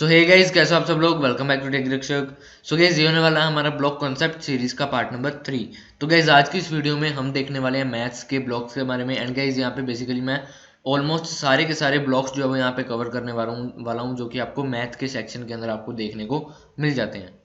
सो hey guys, कैसे हो आप सब लोग। वेलकम बैक टू टेक शिक्षक। सो गाइस, ये होने वाला है हमारा ब्लॉक कॉन्सेप्ट सीरीज का पार्ट नंबर 3। तो गाइस, आज की इस वीडियो में हम देखने वाले हैं मैथ्स के ब्लॉक्स के बारे में। एंड गाइस, यहाँ पे बेसिकली मैं ऑलमोस्ट सारे के सारे ब्लॉक्स जो है वो यहाँ पे कवर करने वाला हूँ जो कि आपको मैथ के सेक्शन के अंदर आपको देखने को मिल जाते हैं।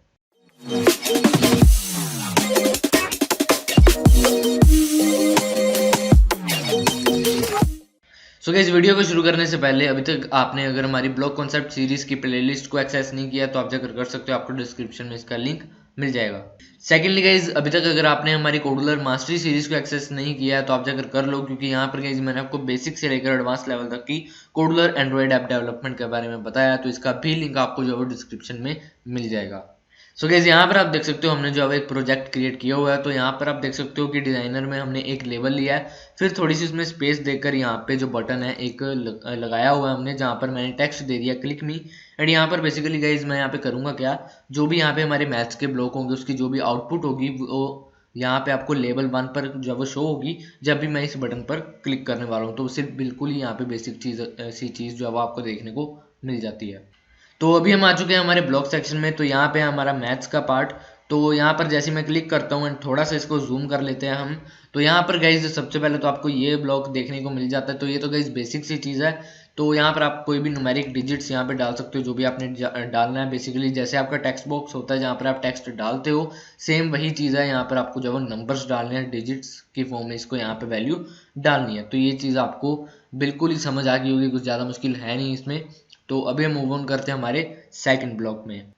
सो गाइस, वीडियो को शुरू करने से पहले अभी तक आपने अगर हमारी ब्लॉक कॉन्सेप्ट सीरीज की प्लेलिस्ट को एक्सेस नहीं किया तो आप जाकर कर सकते हो, आपको डिस्क्रिप्शन में इसका लिंक मिल जाएगा। सेकेंडली गाइज, अभी तक अगर आपने हमारी कोडुलर मास्टरी सीरीज को एक्सेस नहीं किया है तो आप जाकर कर लो, क्योंकि यहाँ पर गाइज मैंने आपको बेसिक से लेकर एडवांस लेवल तक की कोडुलर एंड्रॉइड ऐप डेवलपमेंट के बारे में बताया, तो इसका भी लिंक आपको जो है डिस्क्रिप्शन में मिल जाएगा। सो गाइस, यहाँ पर आप देख सकते हो हमने जो अब एक प्रोजेक्ट क्रिएट किया हुआ है। तो यहाँ पर आप देख सकते हो कि डिजाइनर में हमने एक लेबल लिया है, फिर थोड़ी सी उसमें स्पेस देकर यहाँ पे जो बटन है एक लगाया हुआ है हमने, जहाँ पर मैंने टेक्स्ट दे दिया क्लिक मी। एंड यहाँ पर बेसिकली गाइज मैं यहाँ पे करूँगा क्या, जो भी यहाँ पे हमारे मैथ्स के ब्लॉक होंगे उसकी जो भी आउटपुट होगी वो यहाँ पे आपको लेवल 1 पर जो है वो शो होगी जब भी मैं इस बटन पर क्लिक करने वाला हूँ। तो उससे बिल्कुल ही यहाँ पे बेसिक चीज़ ऐसी चीज़ जो है वो आपको देखने को मिल जाती है। तो अभी हम आ चुके हैं हमारे ब्लॉक सेक्शन में। तो यहाँ पे हमारा मैथ्स का पार्ट। तो यहाँ पर जैसे मैं क्लिक करता हूँ एंड थोड़ा सा इसको जूम कर लेते हैं हम, तो यहाँ पर गाइज सबसे पहले तो आपको ये ब्लॉक देखने को मिल जाता है। तो ये तो गाइज बेसिक सी चीज़ है। तो यहाँ पर आप कोई भी न्यूमेरिक डिजिट्स यहाँ पे डाल सकते हो, जो भी आपने डालना है। बेसिकली जैसे आपका टेक्स्ट बॉक्स होता है जहाँ पर आप टेक्स्ट डालते हो, सेम वही चीज़ है। यहाँ पर आपको जो है नंबर्स डालने हैं, डिजिट्स की फॉर्म में इसको यहाँ पे वैल्यू डालनी है। तो ये चीज़ आपको बिल्कुल ही समझ आ गई होगी, कुछ ज़्यादा मुश्किल है नहीं इसमें। तो अभी हम मूव ऑन करते हैं हमारे सेकंड ब्लॉक में।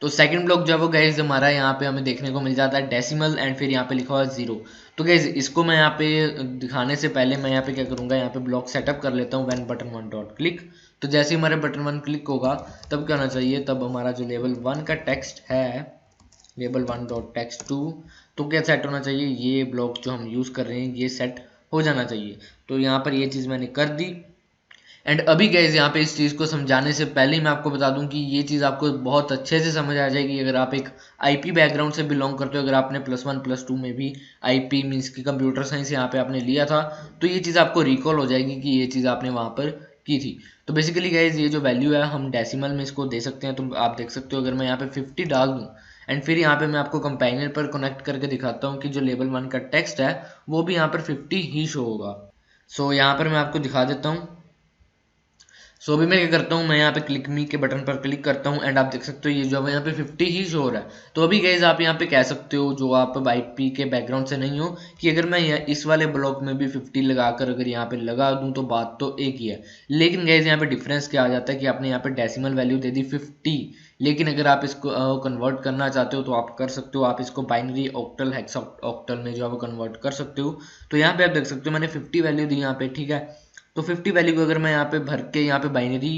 तो सेकंड ब्लॉक जो है वो गाइज हमारा यहाँ पे हमें देखने को मिल जाता है डेसिमल, एंड फिर यहाँ पे लिखा हुआ है 0। तो गाइज इसको मैं यहाँ पे दिखाने से पहले मैं यहाँ पे क्या करूँगा, यहाँ पे ब्लॉक सेटअप कर लेता हूँ व्हेन बटन 1 डॉट क्लिक। तो जैसे ही हमारे बटन 1 क्लिक होगा तब क्या होना चाहिए, तब हमारा जो लेवल 1 का टेक्स्ट है, लेवल 1 डॉट टेक्स्ट 2, तो क्या सेट होना चाहिए, ये ब्लॉक जो हम यूज़ कर रहे हैं ये सेट हो जाना चाहिए। तो यहाँ पर ये चीज़ मैंने कर दी। एंड अभी गाइस, यहाँ पे इस चीज़ को समझाने से पहले ही मैं आपको बता दूं कि ये चीज़ आपको बहुत अच्छे से समझ आ जाएगी अगर आप एक आईपी बैकग्राउंड से बिलोंग करते हो। अगर आपने +1 +2 में भी आईपी मीन्स की कंप्यूटर साइंस यहाँ पे आपने लिया था, तो ये चीज़ आपको रिकॉल हो जाएगी कि ये चीज़ आपने वहाँ पर की थी। तो बेसिकली गाइज ये जो वैल्यू है हम डेसिमल में इसको दे सकते हैं। तो आप देख सकते हो अगर मैं यहाँ पे 50 डाल दूँ एंड फिर यहाँ पे मैं आपको कंपाइलर पर कनेक्ट करके दिखाता हूँ कि जो लेवल 1 का टेक्स्ट है वो भी यहाँ पर 50 ही शो होगा। सो यहाँ पर मैं आपको दिखा देता हूँ। सो अभी मैं क्या करता हूँ, मैं यहाँ पे क्लिक मी के बटन पर क्लिक करता हूँ एंड आप देख सकते हो ये जो है यहाँ पे 50 ही शो हो रहा है। तो अभी गाइज आप यहाँ पे कह सकते हो, जो आप आईपी के बैकग्राउंड से नहीं हो, कि अगर मैं इस वाले ब्लॉक में भी 50 लगाकर अगर यहाँ पे लगा दूँ तो बात तो एक ही है। लेकिन गाइज यहाँ पे डिफरेंस क्या आ जाता है कि आपने यहाँ पे डेसिमल वैल्यू दे दी 50, लेकिन अगर आप इसको कन्वर्ट करना चाहते हो तो आप कर सकते हो। आप इसको बाइनरी ऑक्टल हेक्सा ऑक्टल में जो है वो कन्वर्ट कर सकते हो। तो यहाँ पे आप देख सकते हो मैंने 50 वैल्यू दी यहाँ पे, ठीक है। तो 50 वैल्यू को अगर मैं यहाँ पे भर के यहाँ पे बाइनरी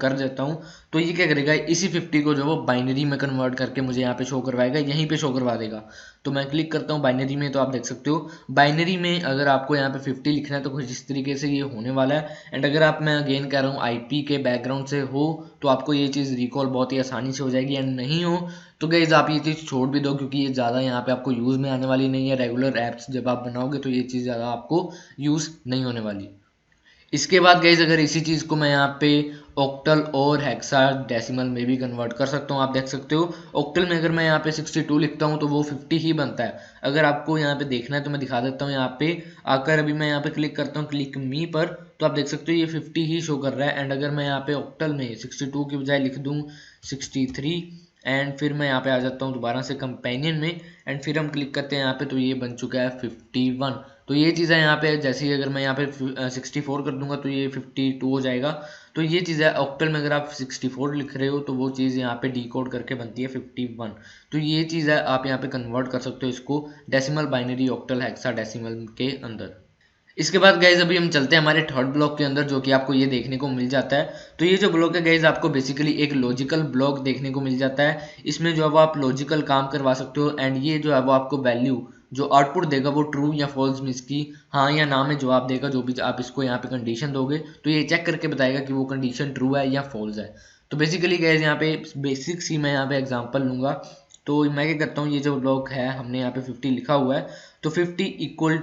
कर देता हूँ तो ये क्या करेगा, इसी 50 को जो वो बाइनरी में कन्वर्ट करके मुझे यहाँ पे शो करवाएगा, यहीं पे शो करवा देगा। तो मैं क्लिक करता हूँ बाइनरी में, तो आप देख सकते हो बाइनरी में अगर आपको यहाँ पे 50 लिखना है तो कुछ इस तरीके से ये होने वाला है। एंड अगर आप, मैं अगेन कह रहा हूँ, आईपी के बैकग्राउंड से हो तो आपको ये चीज़ रिकॉल बहुत ही आसानी से हो जाएगी। एंड नहीं हो तो गाइज आप ये चीज़ छोड़ भी दो, क्योंकि ये ज़्यादा यहाँ पे आपको यूज़ में आने वाली नहीं है। रेगुलर ऐप्स जब आप बनाओगे तो ये चीज़ ज़्यादा आपको यूज़ नहीं होने वाली। इसके बाद गाइज अगर इसी चीज़ को मैं यहाँ पे ऑक्टल और हेक्सा डेसिमल में भी कन्वर्ट कर सकता हूँ। आप देख सकते हो ऑक्टल में अगर मैं यहाँ पे 62 लिखता हूँ तो वो 50 ही बनता है। अगर आपको यहाँ पे देखना है तो मैं दिखा देता हूँ। यहाँ पे आकर अभी मैं यहाँ पे क्लिक करता हूँ क्लिक मी पर, तो आप देख सकते हो ये 50 ही शो कर रहा है। एंड अगर मैं यहाँ पे ऑक्टल में 62 की बजाय लिख दूँ 63 एंड फिर मैं यहाँ पे आ जाता हूँ दोबारा से कंपेनियन में एंड फिर हम क्लिक करते हैं यहाँ पे, तो ये बन चुका है 51। तो ये चीज़ है यहाँ पे। जैसे ही अगर मैं यहाँ पे 64 कर दूंगा तो ये 52 हो जाएगा। तो ये चीज़ है ऑक्टल में, अगर आप 64 लिख रहे हो तो वो चीज़ यहाँ पे डिकोड करके बनती है 51। तो ये चीज़ है, आप यहाँ पे कन्वर्ट कर सकते हो इसको decimal binary octal hexa decimal के अंदर। इसके बाद गाइज अभी हम चलते हैं हमारे थर्ड ब्लॉक के अंदर, जो कि आपको ये देखने को मिल जाता है। तो ये जो ब्लॉक है गाइज आपको बेसिकली एक लॉजिकल ब्लॉक देखने को मिल जाता है। इसमें जो है वो आप लॉजिकल काम करवा सकते हो एंड ये जो है वो आपको वैल्यू जो आउटपुट देगा वो ट्रू या फॉल्स मीन्स की हाँ या ना में जवाब देगा। जो भी आप इसको यहाँ पे कंडीशन दोगे तो ये चेक करके बताएगा कि वो कंडीशन ट्रू है या फॉल्स है। तो बेसिकली गाइज यहाँ पे बेसिक सी मैं यहाँ पे एग्जांपल लूंगा तो मैं क्या करता हूँ, ये जो ब्लॉक है हमने यहाँ पे 50 लिखा हुआ है, तो 50 इक्वल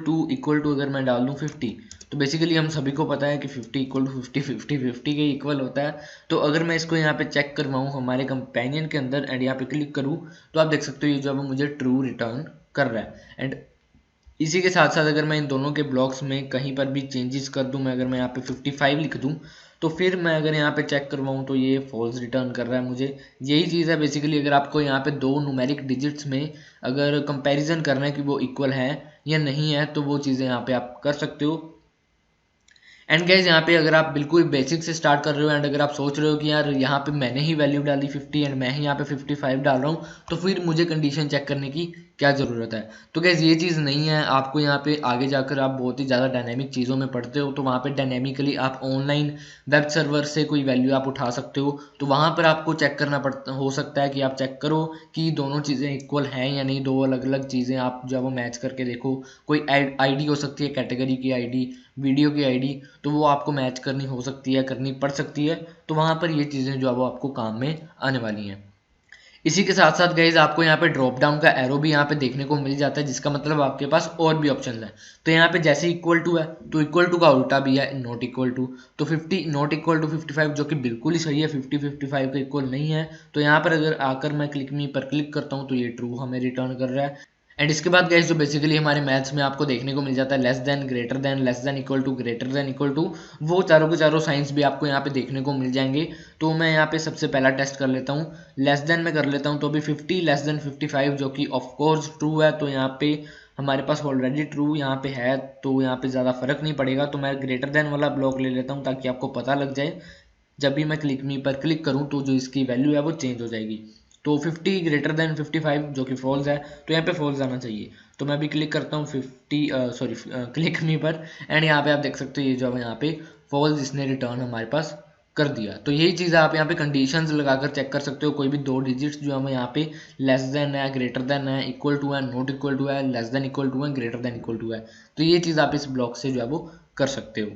टू अगर मैं डाल दूँ 50, तो बेसिकली हम सभी को पता है कि 50 इक्वल टू 50 50 50 के इक्वल होता है। तो अगर मैं इसको यहाँ पे चेक करवाऊँ हमारे कंपेनियन के अंदर एंड यहाँ पे क्लिक करूँ, तो आप देख सकते हो ये जो है मुझे ट्रू रिटर्न कर रहा है। एंड इसी के साथ साथ अगर मैं इन दोनों के ब्लॉक्स में कहीं पर भी चेंजेस कर दूं, मैं अगर मैं यहाँ पे 55 लिख दूं, तो फिर मैं अगर यहाँ पे चेक करवाऊँ तो ये फॉल्स रिटर्न कर रहा है मुझे। यही चीज़ है बेसिकली, अगर आपको यहाँ पे दो न्यूमेरिक डिजिट्स में अगर कंपैरिजन करना है कि वो इक्वल है या नहीं है, तो वो चीज़ें यहाँ पे आप कर सकते हो। एंड गाइज यहाँ पे अगर आप बिल्कुल बेसिक से स्टार्ट कर रहे हो एंड अगर आप सोच रहे हो कि यार यहाँ पे मैंने ही वैल्यू डाली 50 एंड मैं ही यहाँ पे 55 डाल रहा हूँ, तो फिर मुझे कंडीशन चेक करने की क्या ज़रूरत है। तो गाइज ये चीज़ नहीं है, आपको यहाँ पे आगे जाकर आप बहुत ही ज़्यादा डायनेमिक चीज़ों में पढ़ते हो, तो वहाँ पे डायनेमिकली आप ऑनलाइन वेब सर्वर से कोई वैल्यू आप उठा सकते हो। तो वहाँ पर आपको चेक करना पड़ता हो सकता है कि आप चेक करो कि दोनों चीज़ें इक्वल हैं या नहीं, दो अलग अलग चीज़ें आप जो है वो मैच करके देखो। कोई आईडी हो सकती है, कैटेगरी की आईडी, वीडियो की आईडी, तो वो आपको मैच करनी हो सकती है, करनी पड़ सकती है। तो वहाँ पर ये चीज़ें जो है वो आपको काम में आने वाली हैं। इसी के साथ साथ गाइज आपको यहाँ पे ड्रॉप डाउन का एरो भी यहाँ पे देखने को मिल जाता है, जिसका मतलब आपके पास और भी ऑप्शन है। तो यहाँ पे जैसे इक्वल टू है, तो इक्वल टू का उल्टा भी है नॉट इक्वल टू। तो 50 नॉट इक्वल टू 55 जो कि बिल्कुल ही सही है, 50 55 के इक्वल नहीं है। तो यहाँ पर अगर आकर मैं क्लिक मी पर क्लिक करता हूँ तो ये ट्रू हमें रिटर्न कर रहा है। एंड इसके बाद गाइस जो बेसिकली हमारे मैथ्स में आपको देखने को मिल जाता है less than, greater than, less than equal to, greater than equal to, वो चारों के चारों साइंस भी आपको यहाँ पे देखने को मिल जाएंगे। तो मैं यहाँ पे सबसे पहला टेस्ट कर लेता हूँ, लेस देन में कर लेता हूँ। तो अभी 50 लेस देन 55 जो कि ऑफ कोर्स ट्रू है, तो यहाँ पे हमारे पास ऑलरेडी ट्रू यहाँ पे है, तो यहाँ पे ज़्यादा फर्क नहीं पड़ेगा। तो मैं ग्रेटर देन वाला ब्लॉक ले लेता हूँ ताकि आपको पता लग जाए जब भी मैं क्लिक मी पर क्लिक करूँ तो जो इसकी वैल्यू है वो चेंज हो जाएगी। तो 50 ग्रेटर देन 55 जो कि फॉल्स है, तो यहाँ पे फॉल्स आना चाहिए। तो मैं अभी क्लिक करता हूँ 50 क्लिक मी पर, एंड यहाँ पे आप देख सकते हो ये जो है यहाँ पे फॉल्स इसने रिटर्न हमारे पास कर दिया। तो यही चीज़ आप यहाँ पे कंडीशंस लगाकर चेक कर सकते हो। कोई भी दो डिजिट्स जो हमें यहाँ पे लेस देन है, ग्रेटर देन है, इक्वल टू है, नॉट इक्वल टू है, लेस देन इक्वल टू है, ग्रेटर देन इक्वल टू है, तो ये चीज़ आप इस ब्लॉक से जो है वो कर सकते हो।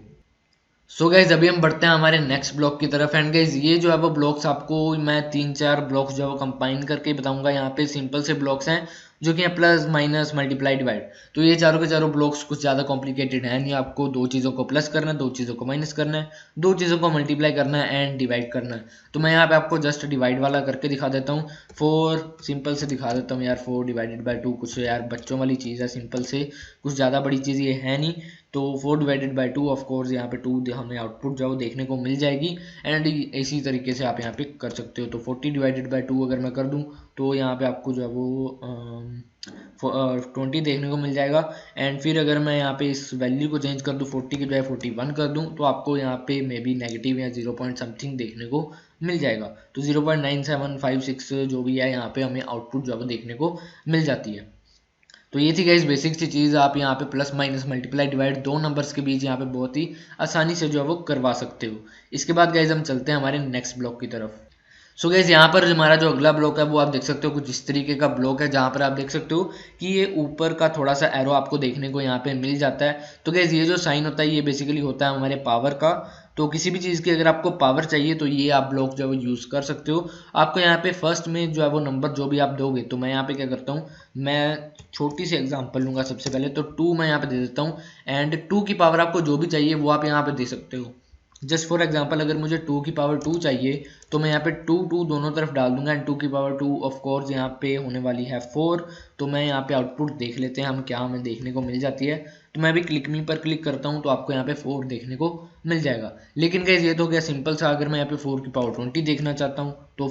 सो गाइज अभी हम बढ़ते हैं हमारे नेक्स्ट ब्लॉक की तरफ। एंड गाइज ये जो है वो ब्लॉक्स आपको मैं 3-4 ब्लॉक्स जो है वो कंबाइन करके बताऊंगा। यहाँ पे सिंपल से ब्लॉक्स हैं जो कि प्लस माइनस मल्टीप्लाई डिवाइड। तो ये चारों के चारों ब्लॉक्स कुछ ज़्यादा कॉम्प्लिकेटेड है नहीं। आपको दो चीज़ों को प्लस करना है, दो चीज़ों को माइनस करना है, दो चीज़ों को मल्टीप्लाई करना है एंड डिवाइड करना है। तो मैं यहाँ पे आपको जस्ट डिवाइड वाला करके दिखा देता हूँ। 4 सिंपल से दिखा देता हूँ यार, 4 डिवाइडेड बाई 2, कुछ यार बच्चों वाली चीज़ है, सिंपल से, कुछ ज़्यादा बड़ी चीज़ ये है नहीं। तो 4 डिवाइडेड बाई 2, ऑफ कोर्स यहाँ पे 2 हमें आउटपुट जो देखने को मिल जाएगी। एंड इसी तरीके से आप यहाँ पे कर सकते हो। तो 40 डिवाइडेड बाई 2 अगर मैं कर दूँ तो यहाँ पे आपको जो है वो 20 देखने को मिल जाएगा। एंड फिर अगर मैं यहाँ पे इस वैल्यू को चेंज कर दूँ, 40 की बजाय 41 कर दूँ, तो आपको यहाँ पे मे बी नेगेटिव या 0 पॉइंट समथिंग देखने को मिल जाएगा। तो 0.9756 जो भी है यहाँ पे हमें आउटपुट जो है देखने को मिल जाती है। तो ये थी गाइस बेसिक सी चीज़। आप यहाँ पे प्लस माइनस मल्टीप्लाई डिवाइड दो नंबर्स के बीच यहाँ पे बहुत ही आसानी से जो है वो करवा सकते हो। इसके बाद गाइस हम चलते हैं हमारे नेक्स्ट ब्लॉक की तरफ। सो गाइस यहाँ पर हमारा जो अगला ब्लॉक है वो आप देख सकते हो कुछ इस तरीके का ब्लॉक है, जहाँ पर आप देख सकते हो कि ये ऊपर का थोड़ा सा एरो आपको देखने को यहाँ पे मिल जाता है। तो गाइस ये जो साइन होता है ये बेसिकली होता है हमारे पावर का। तो किसी भी चीज़ की अगर आपको पावर चाहिए तो ये आप ब्लॉक जो है वो यूज़ कर सकते हो। आपको यहाँ पे फर्स्ट में जो है वो नंबर जो भी आप दोगे, तो मैं यहाँ पे क्या करता हूँ, मैं छोटी सी एग्जांपल लूँगा सबसे पहले। तो 2 मैं यहाँ पे दे देता हूँ एंड 2 की पावर आपको जो भी चाहिए वो आप यहाँ पे दे सकते हो। जस्ट फॉर एग्जांपल अगर मुझे 2 की पावर 2 चाहिए तो मैं यहाँ पे 2 दोनों तरफ डाल दूंगा एंड 2 की पावर 2 ऑफ कोर्स यहाँ पे होने वाली है 4। तो मैं यहाँ पे आउटपुट देख लेते हैं हम क्या हमें देखने को मिल जाती है। तो मैं अभी क्लिक मी पर क्लिक करता हूँ तो आपको यहाँ पे 4 देखने को मिल जाएगा। लेकिन गाइस ये तो हो गया सिंपल सा। अगर मैं यहाँ पे 4 की पावर 20 देखना चाहता हूँ तो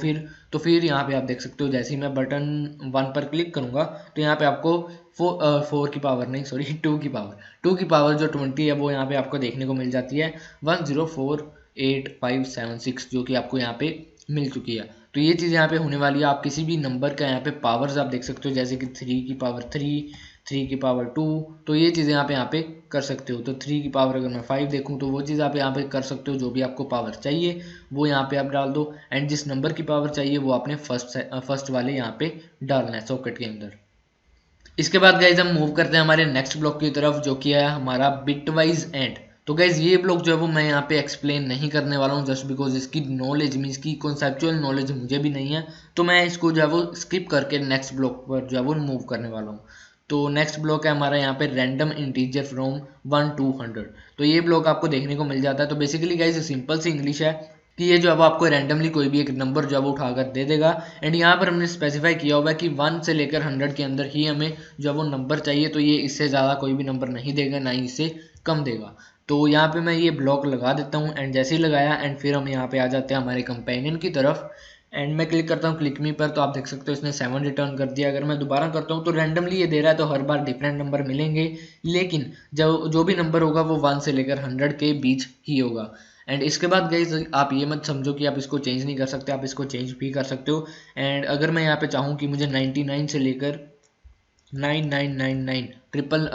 फिर यहाँ पे आप देख सकते हो जैसे ही मैं बटन 1 पर क्लिक करूँगा तो यहाँ पे आपको 4 की पावर नहीं, सॉरी 2 की पावर जो 20 है वो यहाँ पे आपको देखने को मिल जाती है 10488576 जो कि आपको यहाँ पे मिल चुकी है। तो ये चीज़ यहाँ पे होने वाली है। आप किसी भी नंबर का यहाँ पे पावर्स आप देख सकते हो, जैसे कि 3 की पावर 3, 3 की पावर 2, तो ये चीज़ें आप यहाँ पे कर सकते हो। तो 3 की पावर अगर मैं 5 देखूँ तो वो चीज़ आप यहाँ पे कर सकते हो। जो भी आपको पावर चाहिए वो यहाँ पे आप डाल दो एंड जिस नंबर की पावर चाहिए वो आपने फर्स्ट वाले यहाँ पे डालना है सॉकेट के अंदर। इसके बाद गाइज हम मूव करते हैं हमारे नेक्स्ट ब्लॉक की तरफ जो कि है हमारा बिटवाइज एंड। तो गाइज ये ब्लॉक जो है वो मैं यहाँ पे एक्सप्लेन नहीं करने वाला हूँ, जस्ट बिकॉज इसकी नॉलेज मीन्स की कॉन्सेप्चुअल नॉलेज मुझे भी नहीं है, तो मैं इसको जो है वो स्किप करके नेक्स्ट ब्लॉक पर जो है वो मूव करने वाला हूँ। तो नेक्स्ट ब्लॉक है हमारा यहाँ पे रैंडम इंटीजर फ्रॉम 1 to 100। तो ये ब्लॉक आपको देखने को मिल जाता है। तो बेसिकली गाइज सिंपल सी इंग्लिश है कि ये जो अब आपको रैंडमली कोई भी एक नंबर जो है वो उठाकर दे देगा। एंड यहाँ पर हमने स्पेसिफाई किया हुआ है कि 1 से लेकर 100 के अंदर ही हमें जो है वो नंबर चाहिए। तो ये इससे ज़्यादा कोई भी नंबर नहीं देगा, ना ही इससे कम देगा। तो यहाँ पे मैं ये ब्लॉक लगा देता हूँ एंड जैसे ही लगाया एंड फिर हम यहाँ पे आ जाते हैं हमारे कंपेनियन की तरफ एंड मैं क्लिक करता हूँ क्लिक मी पर। तो आप देख सकते हो इसने 7 रिटर्न कर दिया। अगर मैं दोबारा करता हूँ तो रैंडमली ये दे रहा है, तो हर बार डिफरेंट नंबर मिलेंगे, लेकिन जो भी नंबर होगा वो 1 से लेकर 100 के बीच ही होगा। एंड इसके बाद गाइज आप ये मत समझो कि आप इसको चेंज नहीं कर सकते, आप इसको चेंज भी कर सकते हो। एंड अगर मैं यहाँ पे चाहूँ कि मुझे 99 से लेकर 9999 ट्रिपल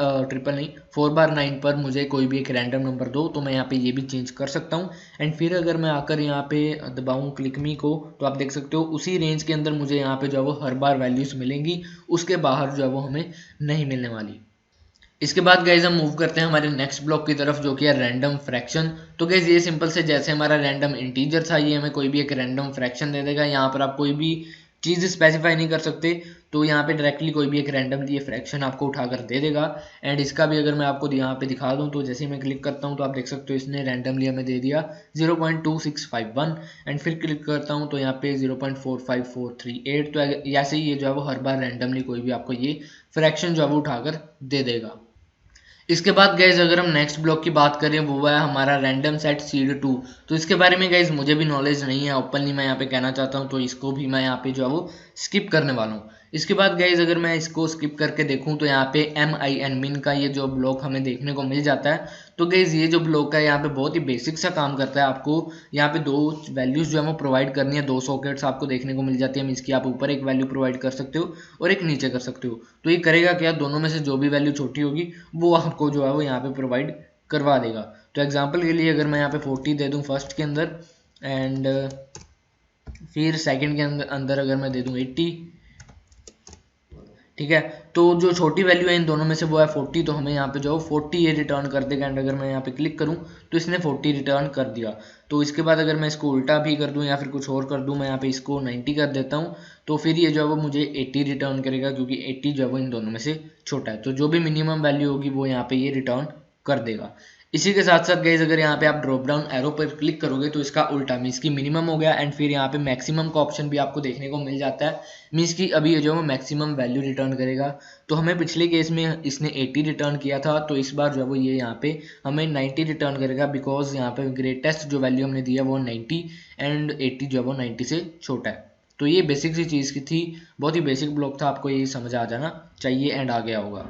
नहीं 4 बार 9 पर मुझे कोई भी एक रैंडम नंबर दो, तो मैं यहाँ पे ये भी चेंज कर सकता हूँ। एंड फिर अगर मैं आकर यहाँ पे दबाऊँ क्लिक मी को, तो आप देख सकते हो उसी रेंज के अंदर मुझे यहाँ पे जो है वो हर बार वैल्यूज मिलेंगी, उसके बाहर जो है वो हमें नहीं मिलने वाली। इसके बाद गाइज हम मूव करते हैं हमारे नेक्स्ट ब्लॉक की तरफ, जो कि है रैंडम फ्रैक्शन। तो गाइज ये सिंपल से जैसे हमारा रैंडम इंटीजर था, ये हमें कोई भी एक रैंडम फ्रैक्शन दे देगा। यहाँ पर आप कोई भी चीज़ स्पेसिफाई नहीं कर सकते, तो यहाँ पे डायरेक्टली कोई भी एक रैंडमली ये फ्रैक्शन आपको उठाकर दे देगा। एंड इसका भी अगर मैं आपको यहाँ पे दिखा दूँ, तो जैसे ही मैं क्लिक करता हूँ तो आप देख सकते हो इसने रैंडमली हमें दे दिया 0.2651। एंड फिर क्लिक करता हूँ तो यहाँ पे 0.45438। तो ऐसे ही ये जो है वो हर बार रैंडमली कोई भी आपको ये फ्रैक्शन जो है वो उठाकर दे देगा। इसके बाद गाइज अगर हम नेक्स्ट ब्लॉक की बात करें, वो है हमारा रैंडम सेट सीड 2। तो इसके बारे में गाइज मुझे भी नॉलेज नहीं है, ओपनली मैं यहाँ पे कहना चाहता हूँ, तो इसको भी मैं यहाँ पे जो है वो स्किप करने वाला हूँ। इसके बाद गाइज अगर मैं इसको स्किप करके देखूँ तो यहाँ पे min का ये जो ब्लॉक हमें देखने को मिल जाता है। तो गाइज ये जो ब्लॉक है यहाँ पे बहुत ही बेसिक सा काम करता है। आपको यहाँ पे दो वैल्यूज जो है वो प्रोवाइड करनी है, दो सॉकेट्स आपको देखने को मिल जाती है, मीन्स की आप ऊपर एक वैल्यू प्रोवाइड कर सकते हो और एक नीचे कर सकते हो। तो ये करेगा क्या, दोनों में से जो भी वैल्यू छोटी होगी वो आपको जो है वो यहाँ पे प्रोवाइड करवा देगा। तो एग्जांपल के लिए अगर मैं यहाँ पे 40 दे दूँ फर्स्ट के अंदर एंड फिर सेकंड के अंदर अगर मैं दे दूँ 80, ठीक है, तो जो छोटी वैल्यू है इन दोनों में से वो है 40, तो हमें यहाँ पे जो 40 ये रिटर्न कर देगा। एंड अगर मैं यहाँ पे क्लिक करूँ तो इसने 40 रिटर्न कर दिया। तो इसके बाद अगर मैं इसको उल्टा भी कर दूँ या फिर कुछ और कर दूँ, मैं यहाँ पे इसको 90 कर देता हूँ, तो फिर ये जो है वो मुझे 80 रिटर्न करेगा, क्योंकि 80 जो है वो इन दोनों में से छोटा है। तो जो भी मिनिमम वैल्यू होगी वो यहाँ पे ये रिटर्न कर देगा। इसी के साथ साथ गाइज अगर यहाँ पे आप ड्रॉप डाउन एरो पर क्लिक करोगे तो इसका उल्टा मीन्स की मिनिमम हो गया, एंड फिर यहाँ पे मैक्सिमम का ऑप्शन भी आपको देखने को मिल जाता है, मीन्स की अभी ये जो है मैक्सिमम वैल्यू रिटर्न करेगा। तो हमें पिछले केस में इसने 80 रिटर्न किया था, तो इस बार जो है वो ये यहाँ पे हमें 90 रिटर्न करेगा, बिकॉज यहाँ पे ग्रेटेस्ट जो वैल्यू हमने दिया वो 90 एंड 80 जो है वो 90 से छोटा है। तो ये बेसिक सी चीज़ की थी, बहुत ही बेसिक ब्लॉक था, आपको ये समझ आ जाना चाहिए एंड आ गया होगा।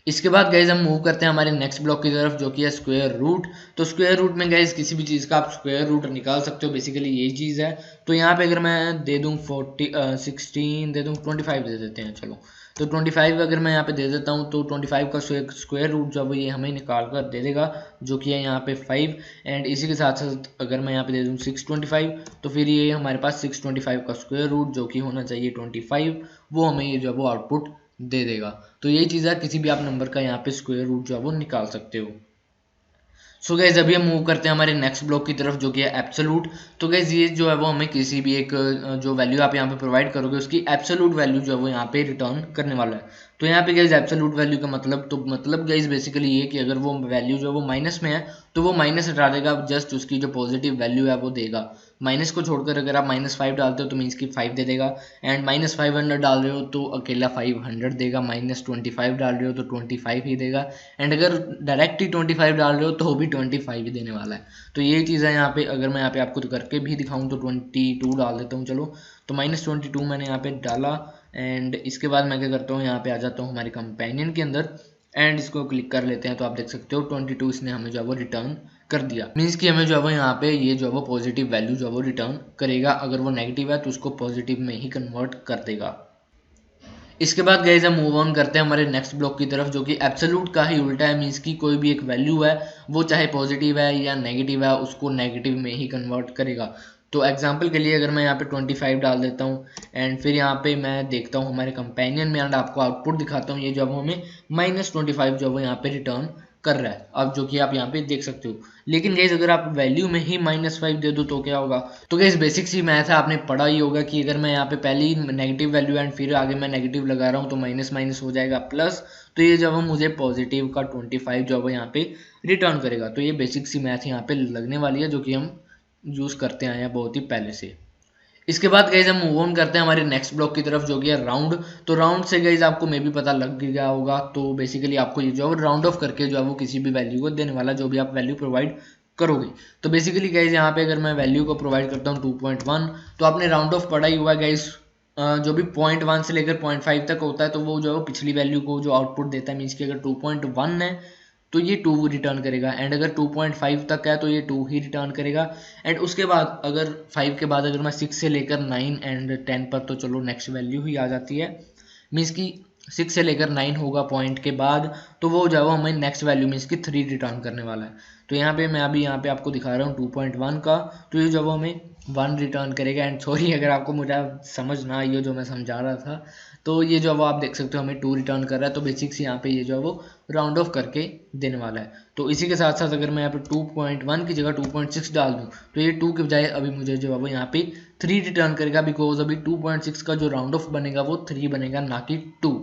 इसके बाद गाइज हम मूव करते हैं हमारे नेक्स्ट ब्लॉक की तरफ, जो कि है स्क्वायर रूट। तो स्क्वायर रूट में गाइज किसी भी चीज़ का आप स्क्वायर रूट निकाल सकते हो, बेसिकली यही चीज़ है। तो यहाँ पे अगर मैं दे दूँ 16 दे दूँ 25 दे देते हैं, चलो। तो 25 अगर मैं यहाँ पे दे देता हूँ तो 25 का स्क्वायर रूट जो है ये हमें निकाल कर दे देगा, जो कि है यहाँ पे 5। एंड इसी के साथ साथ अगर मैं यहाँ पे दे दूँ 625, तो फिर ये हमारे पास 625 का स्क्वायर रूट जो कि होना चाहिए 25, वो हमें ये जो है वो आउटपुट दे देगा। तो यही चीज़ है, किसी भी आप नंबर का यहाँ पे स्क्वायर रूट जो है वो निकाल सकते हो। सो गाइज अभी हम मूव करते हैं हमारे नेक्स्ट ब्लॉक की तरफ, जो कि है एब्सोल्यूट। तो गाइज ये जो है वो हमें किसी भी एक जो वैल्यू आप यहाँ पे प्रोवाइड करोगे उसकी एब्सोल्यूट वैल्यू जो है वो यहाँ पे रिटर्न करने वाला है। तो यहाँ पे गाइज एब्सोल्यूट वैल्यू का मतलब गाइज बेसिकली ये कि अगर वो वैल्यू जो है वो माइनस में है तो वो माइनस हटा देगा, जस्ट उसकी जो पॉजिटिव वैल्यू है वो देगा। माइनस को छोड़कर अगर आप -5 डालते हो तो मीन्स की 5 दे देगा, एंड -500 डाल रहे हो तो अकेला 500 देगा, -25 डाल रहे हो तो 25 ही देगा, एंड अगर डायरेक्ट ही 25 डाल रहे हो तो वो भी 25 ही देने वाला है। तो यही चीज़ है यहाँ पे। अगर मैं यहाँ पे आपको करके भी दिखाऊँ तो 22 डाल देता हूँ, चलो। तो -22 मैंने यहाँ पे डाला, एंड इसके बाद मैं क्या करता हूँ, यहाँ पे आ जाता हूँ हमारे कंपेनियन के अंदर एंड इसको क्लिक कर लेते हैं। तो आप देख सकते हो 22 इसने हमें जो है वो रिटर्न कर दिया, मीन्स कि हमें जो है वो यहाँ पे ये जो है वो पॉजिटिव वैल्यू जो है वो रिटर्न करेगा। अगर वो नेगेटिव है तो उसको पॉजिटिव में ही कन्वर्ट कर देगा। इसके बाद गाइस हम मूव ऑन करते हैं हमारे नेक्स्ट ब्लॉक की तरफ, जो कि एब्सोल्यूट का ही उल्टा है, मीन्स की कोई भी एक वैल्यू है वो चाहे पॉजिटिव है या नेगेटिव है उसको नेगेटिव में ही कन्वर्ट करेगा। तो एग्जांपल के लिए अगर मैं यहाँ पे 25 डाल देता हूँ एंड फिर यहाँ पे मैं देखता हूँ हमारे कंपेनियन में एंड आपको आउटपुट दिखाता हूँ, ये जब हमें -25 जो है वो यहाँ पे रिटर्न कर रहा है, अब जो कि आप यहाँ पे देख सकते हो। लेकिन गाइज अगर आप वैल्यू में ही -5 दे दो तो क्या होगा? तो गाइज बेसिक सी मैथ है, आपने पढ़ा ही होगा कि अगर मैं यहाँ पे पहले ही नेगेटिव वैल्यू एंड फिर आगे मैं नेगेटिव लगा रहा हूँ तो माइनस माइनस हो जाएगा प्लस, तो ये जब मुझे पॉजिटिव का 25 जो है यहाँ पे रिटर्न करेगा। तो ये बेसिक सी मैथ यहाँ पे लगने वाली है जो कि हम यूज करते आए हैं बहुत ही पहले से। इसके बाद गाइज हम मूव ऑन करते हैं हमारे नेक्स्ट ब्लॉक की तरफ जो कि है राउंड। तो राउंड से गाइज आपको मे भी पता लग गया होगा, तो बेसिकली आपको ये जो है राउंड ऑफ करके जो है वो किसी भी वैल्यू को देने वाला, जो भी आप वैल्यू प्रोवाइड करोगे। तो बेसिकली गाइज यहाँ पे अगर मैं वैल्यू को प्रोवाइड करता हूँ 2.1, तो आपने राउंड ऑफ पढ़ा ही हुआ गाइज, जो भी 0.1 से लेकर 0.5 तक होता है तो वो जो है पिछली वैल्यू को जो आउटपुट देता है, मीन्स कि अगर 2.1 है तो ये 2 रिटर्न करेगा, एंड अगर 2.5 तक है तो ये 2 ही रिटर्न करेगा। एंड उसके बाद अगर 5 के बाद अगर मैं 6 से लेकर 9 एंड 10 पर, तो चलो नेक्स्ट वैल्यू ही आ जाती है, मीन्स कि 6 से लेकर 9 होगा पॉइंट के बाद, तो वो जो है हमें नेक्स्ट वैल्यू मीन्स कि 3 रिटर्न करने वाला है। तो यहाँ पे मैं अभी यहाँ पे आपको दिखा रहा हूँ 2.1 का, तो ये जो हमें 1 रिटर्न करेगा। एंड सॉरी अगर आपको मुझे समझ ना आई हो जो मैं समझा रहा था, तो ये जो वो आप देख सकते हो हमें 2 रिटर्न कर रहा है। तो बेसिक्स यहाँ पे ये जो है वो राउंड ऑफ करके देने वाला है। तो इसी के साथ साथ अगर मैं यहाँ पे 2.1 की जगह 2.6 डाल दूँ तो ये 2 के बजाय अभी मुझे जो है वो यहाँ पे 3 रिटर्न करेगा, बिकॉज अभी 2.6 का जो राउंड ऑफ बनेगा वो 3 बनेगा, ना कि 2।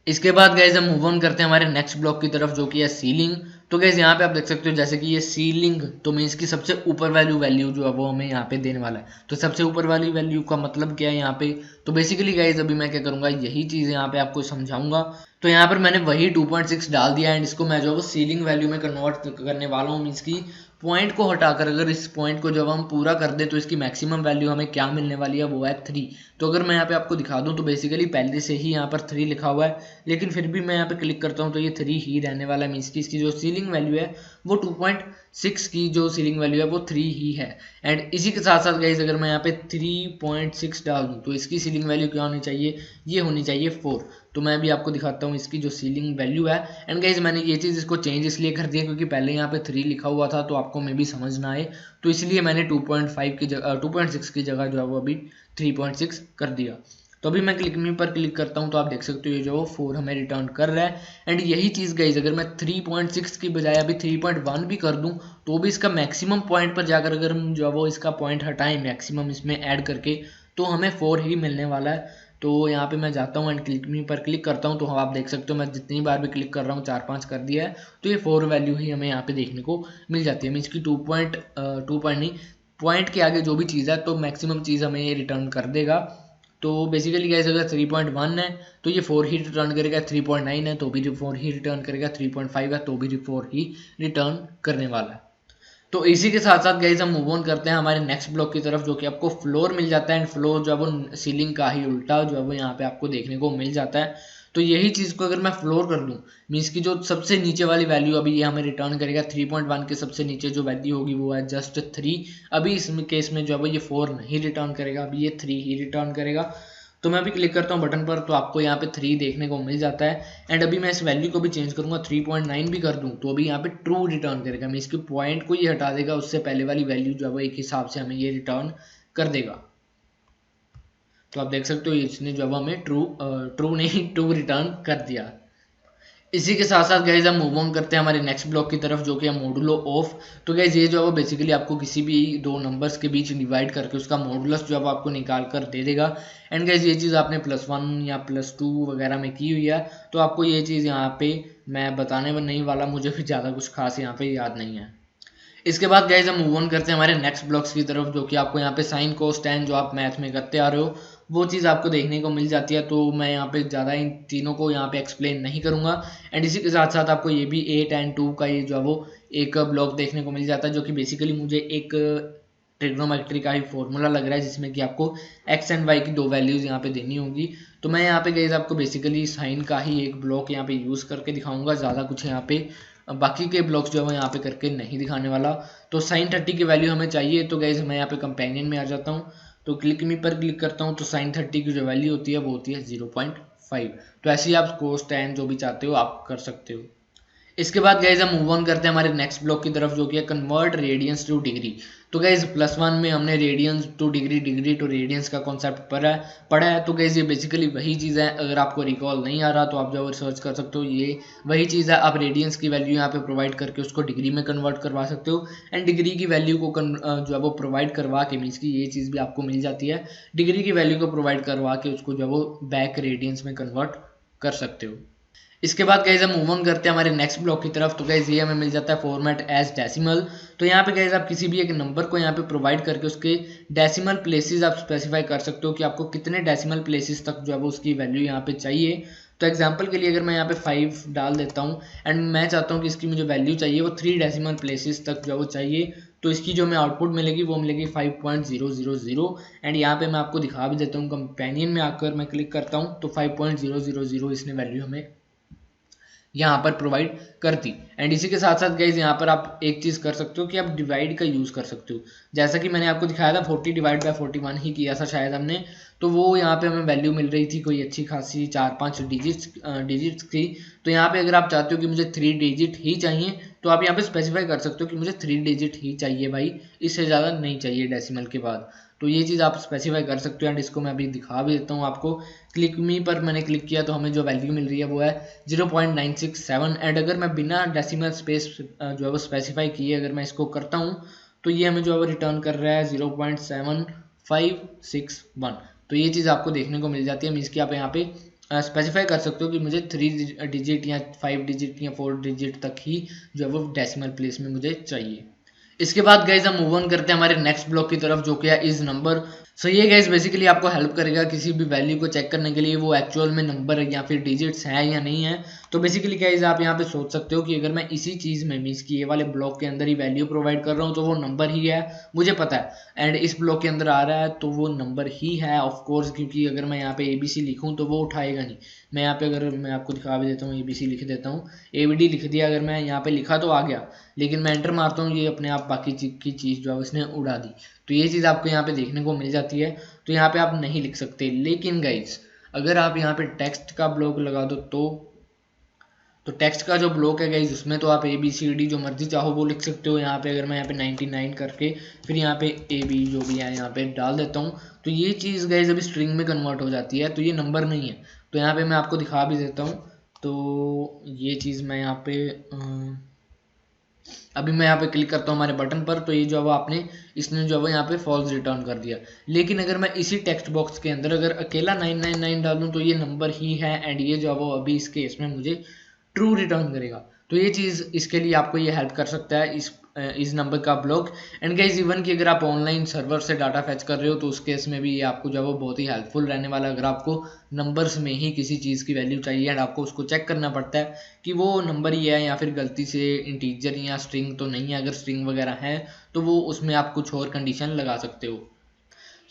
इसके बाद गाइज हम मूव ऑन करते हैं हमारे नेक्स्ट ब्लॉक की तरफ जो कि है सीलिंग। तो गाइज यहाँ पे आप देख सकते हो जैसे कि ये सीलिंग, तो मीन्स की सबसे ऊपर वैल्यू जो है वो हमें यहाँ पे देने वाला है। तो सबसे ऊपर वाली वैल्यू का मतलब क्या है यहाँ पे? तो बेसिकली गाइज अभी मैं क्या करूंगा, यही चीज़ यहाँ पे आपको समझाऊंगा। तो यहाँ पर मैंने वही 2.6 डाल दिया एंड इसको मैं जो है वो सीलिंग वैल्यू में कन्वर्ट करने वाला हूँ। मीन्स की पॉइंट को हटाकर अगर इस पॉइंट को जब हम पूरा कर दे तो इसकी मैक्सिमम वैल्यू हमें क्या मिलने वाली है, वो है 3। तो अगर मैं यहाँ पे आपको दिखा दूँ तो बेसिकली पहले से ही यहाँ पर 3 लिखा हुआ है, लेकिन फिर भी मैं यहाँ पे क्लिक करता हूँ तो ये 3 ही रहने वाला है। मीन्स की इसकी जो सीलिंग वैल्यू है वो 2.6 की जो सीलिंग वैल्यू है वो 3 ही है। एंड इसी के साथ साथ गाइज अगर मैं यहाँ पे 3.6 डाल दूँ तो इसकी सीलिंग वैल्यू क्या होनी चाहिए? ये होनी चाहिए 4। तो मैं भी आपको दिखाता हूँ इसकी जो सीलिंग वैल्यू है। एंड गाइज मैंने ये चीज़ इसको चेंज इसलिए कर दिया क्योंकि पहले यहाँ पे 3 लिखा हुआ था, तो आपको मे भी समझ ना आए, तो इसलिए मैंने 2.5 की जगह 2.6 की जगह जो है वो अभी 3.6 कर दिया। तो अभी मैं क्लिक मी पर क्लिक करता हूँ तो आप देख सकते हो ये जो 4 हमें रिटर्न कर रहा है। एंड यही चीज़ गाइज अगर मैं 3.6 की बजाय अभी 3.1 भी कर दूँ तो भी इसका मैक्सिमम पॉइंट पर जाकर अगर हम जो है वो इसका पॉइंट हटाएं मैक्सिमम इसमें ऐड करके, तो हमें 4 ही मिलने वाला है। तो यहाँ पे मैं जाता हूँ एंड क्लिक मी पर क्लिक करता हूँ, तो आप देख सकते हो मैं जितनी बार भी क्लिक कर रहा हूँ 4-5 कर दिया है, तो ये 4 वैल्यू ही हमें यहाँ पे देखने को मिल जाती है। मीन्स की 2 पॉइंट नहीं, पॉइंट के आगे जो भी चीज़ है तो मैक्सिमम चीज़ हमें ये रिटर्न कर देगा। तो बेसिकली गाइस अगर 3.1 है तो ये 4 ही रिटर्न करेगा, 3.9 है तो भी 4 ही रिटर्न करेगा, 3.5 है तो भी 4 ही रिटर्न करने वाला है। तो इसी के साथ साथ गाइज हम मूव ऑन करते हैं हमारे नेक्स्ट ब्लॉक की तरफ जो कि आपको फ्लोर मिल जाता है। एंड फ्लोर जो है वो सीलिंग का ही उल्टा जो है वो यहाँ पे आपको देखने को मिल जाता है। तो यही चीज़ को अगर मैं फ्लोर कर दूं, मीन्स की जो सबसे नीचे वाली वैल्यू अभी ये हमें रिटर्न करेगा 3.1 के सबसे नीचे जो वैल्यू होगी वो है जस्ट 3। अभी इस केस में जो है वो ये 4 नहीं रिटर्न करेगा, अभी ये 3 ही रिटर्न करेगा। तो मैं अभी क्लिक करता हूँ बटन पर तो आपको यहाँ पे 3 देखने को मिल जाता है। एंड अभी मैं इस वैल्यू को भी चेंज करूंगा, 3.9 भी कर दूँ तो अभी यहाँ पे ट्रू रिटर्न करेगा। मैं इसके पॉइंट को ये हटा देगा, उससे पहले वाली वैल्यू जो है वो एक हिसाब से हमें ये रिटर्न कर देगा। तो आप देख सकते हो इसने जो है हमें ट्रू नहीं 2 रिटर्न कर दिया। इसी के साथ साथ गाइज हम मूव ऑन करते हैं हमारे नेक्स्ट ब्लॉक की तरफ जो कि है मोडुलो ऑफ। तो गाइज ये जो है वो बेसिकली आपको किसी भी दो नंबर्स के बीच डिवाइड करके उसका मॉडुलस जो है वो आपको निकाल कर दे देगा। एंड गाइज ये चीज़ आपने +1 या +2 वगैरह में की हुई है, तो आपको ये चीज़ यहाँ पे मैं बताने में नहीं वाला, मुझे भी ज़्यादा कुछ खास यहाँ पे याद नहीं है। इसके बाद गाइज हम मूव ऑन करते हैं हमारे नेक्स्ट ब्लॉक्स की तरफ जो कि आपको यहाँ पे साइन कोस टैन जो आप मैथ में करते आ रहे हो वो चीज़ आपको देखने को मिल जाती है। तो मैं यहाँ पे ज़्यादा इन तीनों को यहाँ पे एक्सप्लेन नहीं करूँगा। एंड इसी के साथ साथ आपको ये भी 8 and 2 का ये जो है वो एक ब्लॉक देखने को मिल जाता है जो कि बेसिकली मुझे एक ट्रिग्नोमेट्री का ही फॉर्मूला लग रहा है जिसमें कि आपको x एंड y की 2 वैल्यूज़ यहाँ पे देनी होगी। तो मैं यहाँ पे गाइस आपको बेसिकली साइन का ही एक ब्लॉक यहाँ पे यूज़ करके दिखाऊंगा, ज़्यादा कुछ यहाँ पे बाकी के ब्लॉक्स जो है यहाँ पे करके नहीं दिखाने वाला। तो साइन 30 की वैल्यू हमें चाहिए, तो गाइस मैं यहाँ पे कंपेनियन में आ जाता हूँ, तो क्लिक मी पर क्लिक करता हूँ, तो साइन 30 की जो वैल्यू होती है वो होती है 0.5। तो ऐसे ही आप कोस टैन जो भी चाहते हो आप कर सकते हो। इसके बाद गाइस हम मूव ऑन करते हैं हमारे नेक्स्ट ब्लॉक की तरफ जो कि है कन्वर्ट रेडियंस टू डिग्री। तो गाइज +1 में हमने radians to degree, degree to radians का कॉन्सेप्ट पढ़ा है। तो गाइज ये बेसिकली वही चीज़ है। अगर आपको रिकॉल नहीं आ रहा तो आप जो रिसर्च कर सकते हो, ये वही चीज़ है। आप रेडियंस की वैल्यू यहाँ पे प्रोवाइड करके उसको डिग्री में कन्वर्ट करवा सकते हो, एंड डिग्री की वैल्यू को जो है वो प्रोवाइड करवा के, मीन्स की ये चीज़ भी आपको मिल जाती है, डिग्री की वैल्यू को प्रोवाइड करवा के उसको जो है वो बैक रेडियंस में कन्वर्ट कर सकते हो। इसके बाद गाइज हम मूव ऑन करते हैं हमारे नेक्स्ट ब्लॉक की तरफ। तो गाइज ये हमें मिल जाता है फॉर्मेट एज डेसिमल। तो यहाँ पे गाइज आप किसी भी एक नंबर को यहाँ पे प्रोवाइड करके उसके डेसिमल प्लेसेस आप स्पेसिफाई कर सकते हो कि आपको कितने डेसिमल प्लेसेस तक जो है वो उसकी वैल्यू यहाँ पे चाहिए। तो एग्जांपल के लिए अगर मैं यहाँ पे 5 डाल देता हूँ एंड मैं चाहता हूँ कि इसकी मुझे वैल्यू चाहिए वो 3 डेसिमल प्लेसेस तक जो है वो चाहिए, तो इसकी जो हमें आउटपुट मिलेगी वो मिलेगी 5.000। एंड यहाँ पे मैं आपको दिखा भी देता हूँ, कंपेनियन में आकर मैं क्लिक करता हूँ तो 5.000 इसने वैल्यू हमें यहाँ पर प्रोवाइड करती। एंड इसी के साथ साथ गाइज यहाँ पर आप एक चीज़ कर सकते हो कि आप डिवाइड का यूज़ कर सकते हो। जैसा कि मैंने आपको दिखाया था 40 डिवाइड बाय 41 ही किया था शायद हमने, तो वो यहाँ पे हमें वैल्यू मिल रही थी कोई अच्छी खासी 4-5 डिजिट्स की। तो यहाँ पे अगर आप चाहते हो कि मुझे 3 डिजिट ही चाहिए तो आप यहाँ पे स्पेसिफाई कर सकते हो कि मुझे 3 डिजिट ही चाहिए भाई, इससे ज़्यादा नहीं चाहिए डेसिमल के बाद। तो ये चीज़ आप स्पेसिफाई कर सकते हो। एंड इसको मैं अभी दिखा भी देता हूँ आपको। क्लिक मी पर मैंने क्लिक किया तो हमें जो वैल्यू मिल रही है वो है 0.967। एंड अगर मैं बिना डेसिमल स्पेस जो है वो स्पेसिफाई किए अगर मैं इसको करता हूँ तो ये हमें जो है वो रिटर्न कर रहा है 0.7561। तो ये चीज़ आपको देखने को मिल जाती है। मीन्स कि आप यहाँ पे स्पेसिफाई कर सकते हो कि मुझे 3 डिजिट या 5 डिजिट या 4 डिजिट तक ही जो है वो डेसिमल प्लेस में मुझे चाहिए। इसके बाद गाइज हम मूव ऑन करते हैं हमारे नेक्स्ट ब्लॉक की तरफ जो कि है इज नंबर। सो ये गाइज बेसिकली आपको हेल्प करेगा किसी भी वैल्यू को चेक करने के लिए वो एक्चुअल में नंबर या फिर डिजिट्स है या नहीं है। तो बेसिकली गाइज आप यहाँ पे सोच सकते हो कि अगर मैं इसी चीज़ में मीन्स कि ये वाले ब्लॉक के अंदर ही वैल्यू प्रोवाइड कर रहा हूँ तो वो नंबर ही है, मुझे पता है। एंड इस ब्लॉक के अंदर आ रहा है तो वो नंबर ही है ऑफकोर्स, क्योंकि अगर मैं यहाँ पे ABC लिखूँ तो वो उठाएगा नहीं। मैं यहाँ पे अगर मैं आपको दिखा भी देता हूँ ABC लिख देता हूँ, ABD लिख दिया, अगर मैं यहाँ पे लिखा तो आ गया, लेकिन मैं एंटर मारता हूँ ये अपने आप बाकी की चीज़ जो है उसने उड़ा दी। तो ये चीज़ आपको यहाँ पे देखने को मिल जाती है। तो यहाँ पे आप नहीं लिख सकते। लेकिन गाइज अगर आप यहाँ पे टेक्स्ट का ब्लॉक लगा दो तो टेक्स्ट का जो ब्लॉक है गाइज उसमें तो आप ABCD जो मर्जी चाहो वो लिख सकते हो। यहाँ पे अगर मैं यहाँ पे 99 करके फिर यहाँ पे AB जो भी है यहाँ पे डाल देता हूँ तो ये चीज़ गाइज अभी स्ट्रिंग में कन्वर्ट हो जाती है, तो ये नंबर नहीं है। तो यहाँ पे मैं आपको दिखा भी देता हूँ। तो ये चीज़ मैं यहाँ पे अभी मैं यहाँ पे क्लिक करता हूँ हमारे बटन पर, तो ये जो है इसने जो है यहाँ पे फॉल्स रिटर्न कर दिया। लेकिन अगर मैं इसी टेक्स्ट बॉक्स के अंदर अगर अकेला 999 डाल दूँ तो ये नंबर ही है एंड ये जो है वो अभी इस केस में मुझे ट्रू रिटर्न करेगा। तो ये चीज़ इसके लिए आपको ये हेल्प कर सकता है इस नंबर का ब्लॉक। एंड गाइस इवन कि अगर आप ऑनलाइन सर्वर से डाटा फैच कर रहे हो तो उस केस में भी ये आपको जो है वो बहुत ही हेल्पफुल रहने वाला है। अगर आपको नंबर्स में ही किसी चीज़ की वैल्यू चाहिए एंड आपको उसको चेक करना पड़ता है कि वो नंबर ही है या फिर गलती से इंटीजर या स्ट्रिंग तो नहीं है। अगर स्ट्रिंग वगैरह है तो वो उसमें आप कुछ और कंडीशन लगा सकते हो।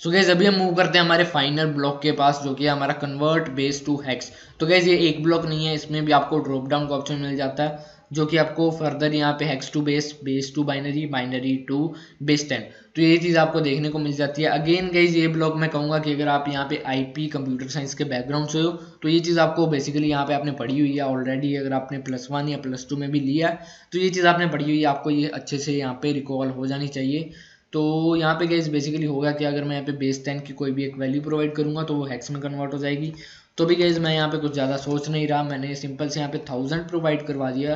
सो गाइज अभी हम मूव करते हैं हमारे फाइनल ब्लॉक के पास जो कि है हमारा कन्वर्ट बेस टू हेक्स। तो गाइज ये एक ब्लॉक नहीं है, इसमें भी आपको ड्रॉप डाउन का ऑप्शन मिल जाता है जो कि आपको फर्दर यहाँ पे hex to base, base to binary, binary to base 10, तो ये चीज़ आपको देखने को मिल जाती है। अगेन गाइज ये ब्लॉक मैं कहूँगा कि अगर आप यहाँ पे IP कंप्यूटर साइंस के बैकग्राउंड से हो तो ये चीज़ आपको बेसिकली यहाँ पे आपने पढ़ी हुई है ऑलरेडी। अगर आपने +1 या +2 में भी लिया तो ये चीज़ आपने पढ़ी हुई है, आपको ये अच्छे से यहाँ पे रिकॉल हो जानी चाहिए। तो यहाँ पे गाइस बेसिकली होगा कि अगर मैं यहाँ पे बेस 10 की कोई भी एक वैल्यू प्रोवाइड करूँगा तो वो हेक्स में कन्वर्ट हो जाएगी। तो भी गाइस मैं यहाँ पे कुछ ज़्यादा सोच नहीं रहा, मैंने सिंपल से यहाँ पे 1000 प्रोवाइड करवा दिया।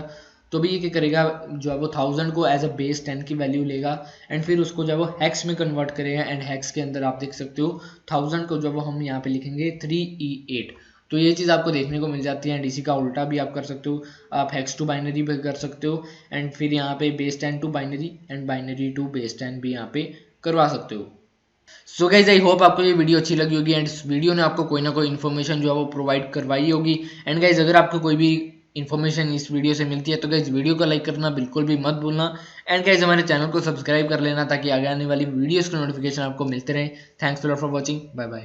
तो भी ये क्या करेगा, जो है वो 1000 को एज अ बेस 10 की वैल्यू लेगा एंड फिर उसको जो है वो हेक्स में कन्वर्ट करेगा। एंड हेक्स के अंदर आप देख सकते हो 1000 को जो है वो हम यहाँ पे लिखेंगे 3E8। तो ये चीज़ आपको देखने को मिल जाती है। एंड इसी का उल्टा भी आप कर सकते हो, आप हेक्स टू बाइनरी भी कर सकते हो एंड फिर यहाँ पे base 10 to binary and binary to base 10 भी यहाँ पे करवा सकते हो। सो गाइज आई होप आपको ये वीडियो अच्छी लगी होगी एंड इस वीडियो ने आपको कोई ना कोई इन्फॉर्मेशन जो है वो प्रोवाइड करवाई होगी। एंड गाइज अगर आपको कोई भी इन्फॉर्मेशन इस वीडियो से मिलती है तो गाइज वीडियो को लाइक करना बिल्कुल भी मत भूलना। एंड गाइज हमारे चैनल को सब्सक्राइब कर लेना ताकि आगे आने वाली वीडियोस के नोटिफिकेशन आपको मिलते रहे। Thanks for watching, bye bye.